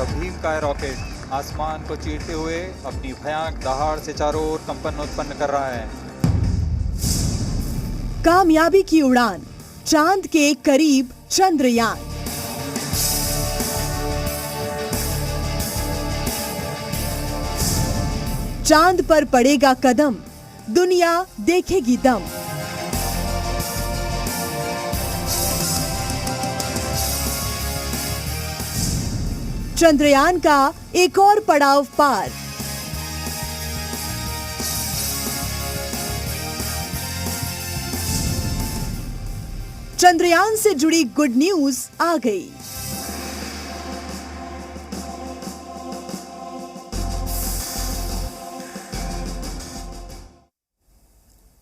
यह भीमकाय रॉकेट आसमान को चीरते हुए अपनी भयानक दहाड़ से चारों ओर कंपन उत्पन्न कर रहा है। कामयाबी की उड़ान, चांद के करीब चंद्रयान। चांद पर पड़ेगा कदम, दुनिया देखेगी दम। चंद्रयान का एक और पड़ाव पार। चंद्रयान से जुड़ी गुड न्यूज आ गई।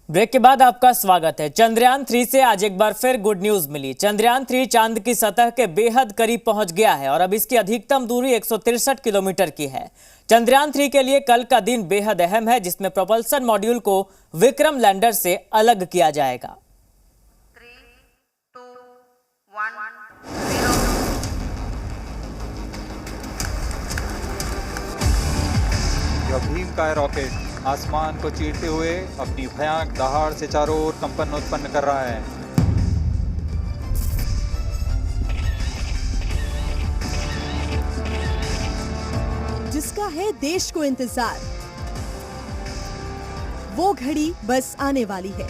ब्रेक के बाद आपका स्वागत है। चंद्रयान 3 से आज एक बार फिर गुड न्यूज मिली। चंद्रयान 3 चांद की सतह के बेहद करीब पहुंच गया है और अब इसकी अधिकतम दूरी 163 किलोमीटर की है। चंद्रयान 3 के लिए कल का दिन बेहद अहम है, जिसमें प्रोपल्शन मॉड्यूल को विक्रम लैंडर से अलग किया जाएगा। 3, 2, 1, 0। यह भीमकाय रॉकेट आसमान को चीरते हुए अपनी भयानक दहाड़ से चारों ओर कंपन उत्पन्न कर रहा है। जिसका है देश को इंतजार, वो घड़ी बस आने वाली है।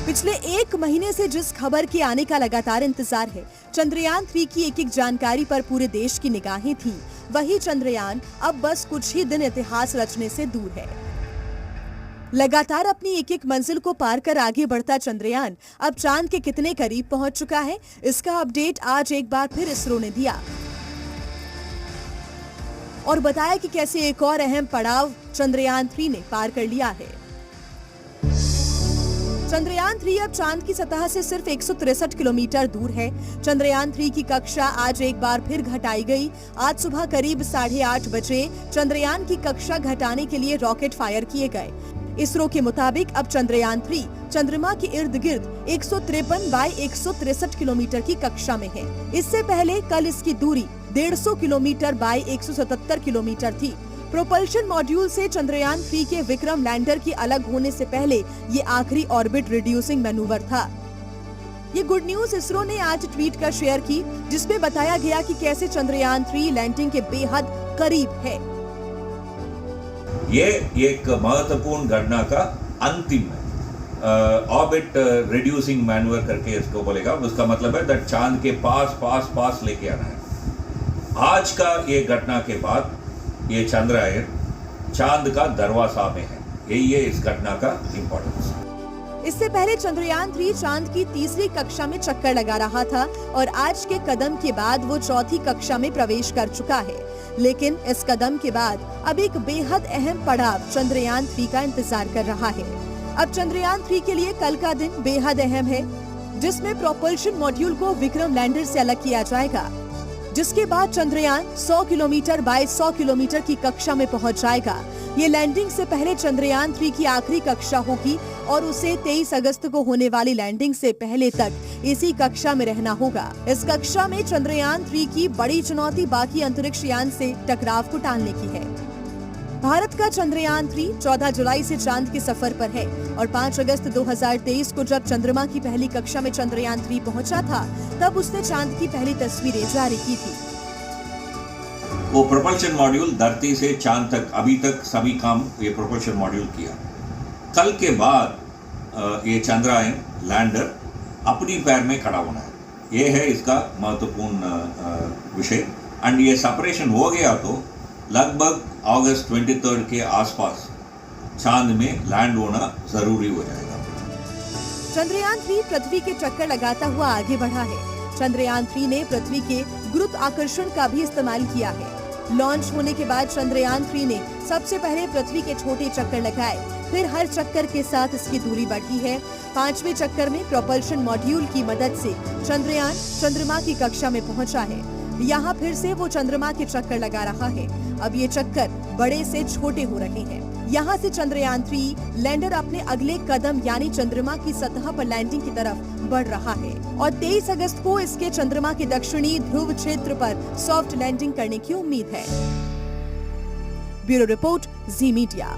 पिछले 1 महीने से जिस खबर के आने का लगातार इंतजार है, चंद्रयान 3 की एक जानकारी पर पूरे देश की निगाहें थी, वही चंद्रयान अब बस कुछ ही दिन इतिहास रचने से दूर है। लगातार अपनी एक मंजिल को पार कर आगे बढ़ता चंद्रयान अब चांद के कितने करीब पहुंच चुका है, इसका अपडेट आज एक बार फिर इसरो ने दिया और बताया कि कैसे एक और अहम पड़ाव चंद्रयान 3 ने पार कर लिया है। चंद्रयान 3 अब चांद की सतह से सिर्फ 163 किलोमीटर दूर है। चंद्रयान 3 की कक्षा आज एक बार फिर घटाई गई। आज सुबह करीब 8:30 बजे चंद्रयान की कक्षा घटाने के लिए रॉकेट फायर किए गए। इसरो के मुताबिक अब चंद्रयान 3 चंद्रमा के इर्द गिर्द 153 बाय 163 किलोमीटर की कक्षा में है। इससे पहले कल इसकी दूरी 150 किलोमीटर बाय 177 किलोमीटर थी। प्रोपल्शन मॉड्यूल से चंद्रयान 3 के विक्रम लैंडर की अलग होने से पहले ये आखिरी ऑर्बिट रिड्यूसिंग मैनूवर था। ये गुड न्यूज इसरो ने आज ट्वीट कर शेयर की, जिसमें बताया गया कि कैसे चंद्रयान 3 लैंडिंग के बेहद करीब है। ये एक महत्वपूर्ण घटना का अंतिम ऑर्बिट रिड्यूसिंग मैनूवर करके इसको बोलेगा। उसका मतलब है दैट चांद के पास लेके आना है। आज का ये घटना के बाद ये चंद्रयान चांद का दरवाजा में है। यही है इस घटना का इम्पोर्टेंस। इससे पहले चंद्रयान 3 चांद की तीसरी कक्षा में चक्कर लगा रहा था और आज के कदम के बाद वो चौथी कक्षा में प्रवेश कर चुका है। लेकिन इस कदम के बाद अब एक बेहद अहम पड़ाव चंद्रयान 3 का इंतजार कर रहा है। अब चंद्रयान 3 के लिए कल का दिन बेहद अहम है, जिसमें प्रोपल्शन मॉड्यूल को विक्रम लैंडर से अलग किया जाएगा, जिसके बाद चंद्रयान 100 किलोमीटर बाय 100 किलोमीटर की कक्षा में पहुंच जाएगा। ये लैंडिंग से पहले चंद्रयान 3 की आखिरी कक्षा होगी और उसे 23 अगस्त को होने वाली लैंडिंग से पहले तक इसी कक्षा में रहना होगा। इस कक्षा में चंद्रयान 3 की बड़ी चुनौती बाकी अंतरिक्ष यान से टकराव को टालने की है। भारत का चंद्रयान 3 14 जुलाई से चांद के सफर पर है और 5 अगस्त 2023 को जब चंद्रमा की पहली कक्षा में चंद्रयान 3 पहुंचा था, तब उसने चांद की पहली तस्वीरें जारी की थी। वो प्रोपल्शन मॉड्यूल धरती से चांद तक अभी तक सभी काम ये प्रोपल्शन मॉड्यूल किया। कल के बाद ये चंद्रयान लैंडर अपनी पैर में खड़ा होना है। ये है इसका महत्वपूर्ण विषय। एंड ये सेपरेशन हो गया तो लगभग अगस्त 23 के आसपास चांद में लैंड होना जरूरी हो जाएगा। चंद्रयान 3 पृथ्वी के चक्कर लगाता हुआ आगे बढ़ा है। चंद्रयान 3 ने पृथ्वी के गुरुत्वाकर्षण का भी इस्तेमाल किया है। लॉन्च होने के बाद चंद्रयान 3 ने सबसे पहले पृथ्वी के छोटे चक्कर लगाए, फिर हर चक्कर के साथ इसकी दूरी बढ़ी है। 5वें चक्कर में प्रोपल्शन मॉड्यूल की मदद से चंद्रयान चंद्रमा की कक्षा में पहुंचा है। यहाँ फिर से वो चंद्रमा के चक्कर लगा रहा है। अब ये चक्कर बड़े से छोटे हो रहे हैं। यहाँ से चंद्रयान 3 लैंडर अपने अगले कदम यानी चंद्रमा की सतह पर लैंडिंग की तरफ बढ़ रहा है और 23 अगस्त को इसके चंद्रमा के दक्षिणी ध्रुव क्षेत्र पर सॉफ्ट लैंडिंग करने की उम्मीद है। ब्यूरो रिपोर्ट, जी मीडिया।